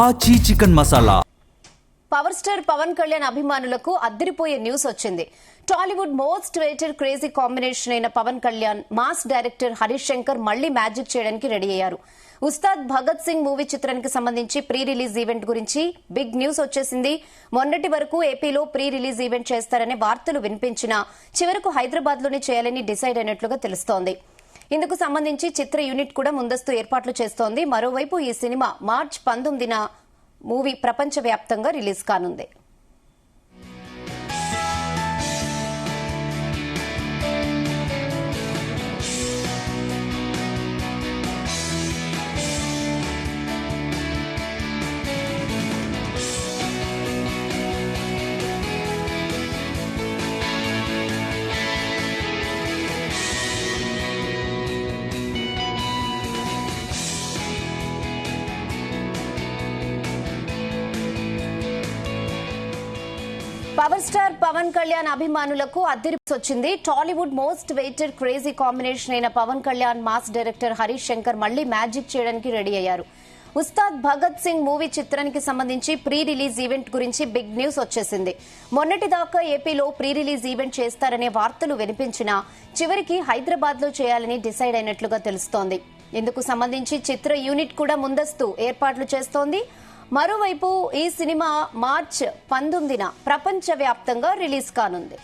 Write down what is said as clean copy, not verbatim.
ఆచి chicken masala. Power star Pawan Kalyan అభిమానులకు అద్దరిపోయే న్యూస్ వచ్చింది. Tollywood most weighted crazy combination అయిన పవన్ కళ్యాణ్ మాస్ డైరెక్టర్ హరీష్ శంకర్ మళ్లీ మ్యాజిక్ చేయడానికి రెడీ అయ్యారు. ఉస్తాద్ భగత్ సింగ్ మూవీ చిత్రానికి సంబంధించి ప్రీ రిలీజ్ ఈవెంట్ గురించి బిగ్ న్యూస్ వచ్చేసింది. మొన్నటి వరకు ఏపీలో ప్రీ రిలీజ్ ఈవెంట్ చేస్తారనే వార్తలు వినిపించినా చివరకు హైదరాబాద్ లోనే చేయాలని డిసైడ్ అయినట్లుగా తెలుస్తోంది. ఇందుకు సంబంధించి చిత్ర యూనిట్ కూడా ముందస్తు ఏర్పాట్లు చేస్తోంది. మరోవైపు ఈ సినిమా మార్చి 19న మూవీ ప్రపంచవ్యాప్తంగా రిలీజ్ కానుంది. పవర్ స్టార్ పవన్ కళ్యాణ్ అభిమానులకు అద్దరిపోయి వచ్చింది. Tollywood most weighted crazy combination అయిన పవన్ కళ్యాణ్ మాస్ డైరెక్టర్ హరీష్ శంకర్ మళ్లీ మ్యాజిక్ చేయడానికి రెడీ అయ్యారు. ఉస్తాద్ భగత్ సింగ్ మూవీ చిత్రానికి సంబంధించి ప్రీ రిలీజ్ ఈవెంట్ గురించి బిగ్ న్యూస్ వచ్చేసింది. మొన్నటిదాకా ఏపీలో ప్రీ రిలీజ్ ఈవెంట్ చేస్తారనే వార్తలు వినిపించినా చివరికి హైదరాబాద్ లో చేయాలని డిసైడ్ అయినట్లుగా తెలుస్తోంది. ఇందుకు సంబంధించి చిత్ర యూనిట్ కూడా ముందస్తు ఏర్పాట్లు చేస్తోంది. మరోవైపు ఈ సినిమా మార్చి 19న ప్రపంచవ్యాప్తంగా రిలీజ్ కానుంది.